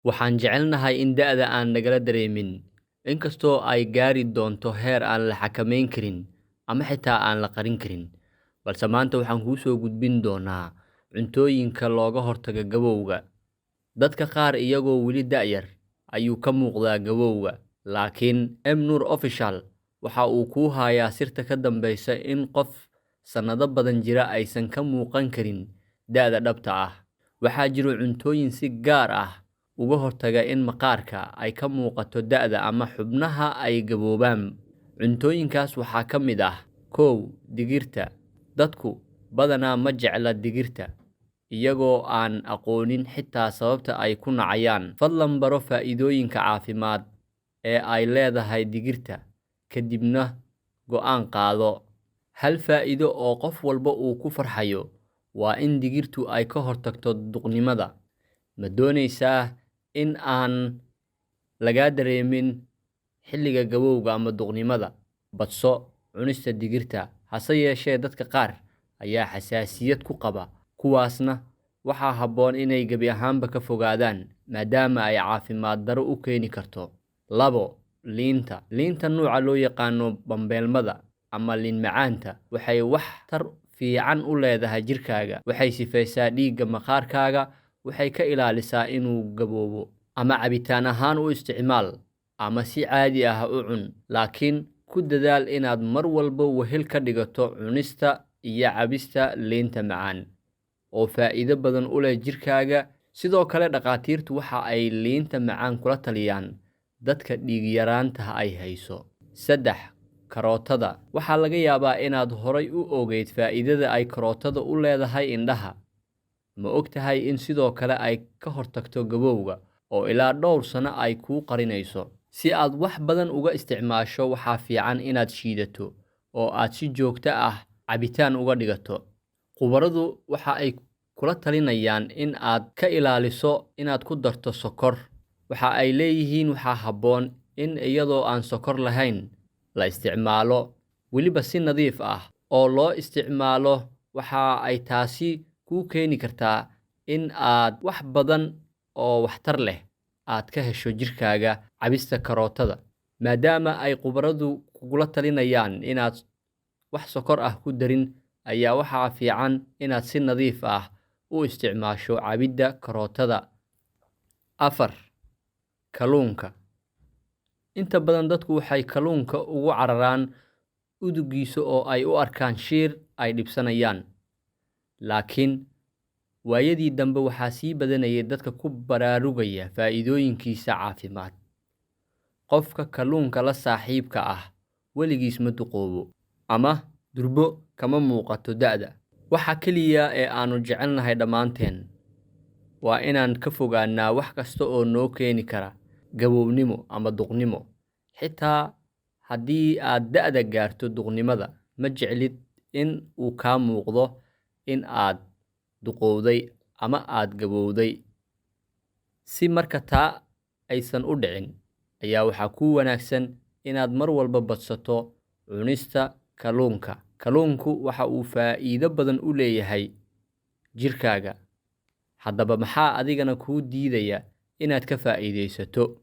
Waxaan jecelnahay in da'da aan nagala dareemin, inkastoo ay gaari doonto heer aan la xakamayn karin ama xitaa aan la qarin karin. Balse maanta waxaan kuu soo gudbin doonaa cuntooyinka looga hortago gabowga. Dadka qaar iyagoo weli da'yar ayuu ka muuqdaa gabowga, laakiin Mnur Official waxa uu kuu hayaa sirta ka dambeysa in qof sanado badan jira aysan ka muuqan karin da'da dhabta ah. Waxaa jiro cuntooyin si gaar ah uga hortaga in maqaarka ay ka muuqato da'da ama xubnaha ay gaboobaan. Cuntooyinkaas waxaa ka mid ah: 1. Digirta. Dadku badanaa ma jecla digirta, iyagoo aan aqoonin xitaa sababta ay ku nacayaan. Fadlan baro faa'iidooyinka caafimaad ee ay leedahay digirta, kadibna go'aan qaado. Hal faa'iido oo qof walba uu ku farxayo waa in digirtu ay ka hortagto duqnimada. Ma doonaysaa in aan lagaa dareemin xilliga gabowga ama duqnimada? Badso cunista digirta. Hase yeeshee, dadka qaar ayaa xasaasiyad ku qaba, kuwaasna waxaa habboon inay gebi ahaanba ka fogaadaan maadaama ay caafimaad darro u keeni karto. 2. Liinta. Liinta nooca loo yaqaano bambeelmada ama liin macaanta waxay wax tar fiican u leedahay jirkaaga. Waxay sifaysaa dhiigga maqaarkaaga, waxay ka ilaalisaa inuu gaboobo. Ama cabitaan ahaan u isticmaal, ama si caadi ah u cun, laakiin ku dadaal inaad mar walba wehel ka dhigato cunista iyo cabista liinta macaan, oo faa'iido badan u leh jirkaaga. Sidoo kale, dhakhaatiirtu waxa ay liinta macaan kula taliyaan dadka dhiig yaraanta ay hayso. 3. Karootada. Waxaa laga yaabaa inaad horay u ogeyd faa'iidada ay karootada u leedahay indhaha. Ma ogtahay in sidoo kale ay ka hortagto gabowga oo ilaa dhowr sano ay kuu qarinayso? Si aad wax badan uga isticmaasho, waxaa fiican inaad shiidato oo aad si joogto ah cabitaan uga dhigato. Khubaradu waxa ay kula talinayaan in aad ka ilaaliso inaad ku darto sokor. Waxa ay leeyihiin waxaa habboon in iyadoo aan sokor lahayn la isticmaalo, weliba si nadiif ah oo loo isticmaalo. Waxa ay taasi kuu keeni kartaa in aad wax badan oo waxtar leh aad ka hesho jirkaaga. Cabista karootada, maadaama ay khubaradu kugula talinayaan inaad wax sokor ah ku darin, ayaa waxaa fiican inaad si nadiif ah u isticmaasho cabidda karootada. 4. Kalluunka. Inta badan dadku waxay kalluunka ugu cararaan uduggiisa oo ay u arkaan shiir ay dhibsanayaan. Laakiin waayadii dambe waxaa sii badanayay dadka ku baraarugaya faa'iidooyinkiisa caafimaad. Qofka kalluunka la saaxiibka ah weligiis ma duqoobo, ama durbo kama muuqato da'da. Waxa keliya ee aanu jecelnahay dhammaanteen waa inaan ka fogaannaa wax kasta oo noo keeni kara gabownimo ama duqnimo. Xitaa haddii aad da'da gaarto duqnimada, ma jeclid in uu kaa muuqdo in aad duqowday ama aad gabowday. Si marka taa aysan u dhicin, ayaa waxaa kuu wanaagsan inaad mar walba badsato cunista kalluunka. Kalluunku waxa uu faa'iido badan u leeyahay jirkaaga. Haddaba maxaa adigana kuu diidaya inaad ka faa'iidaysato?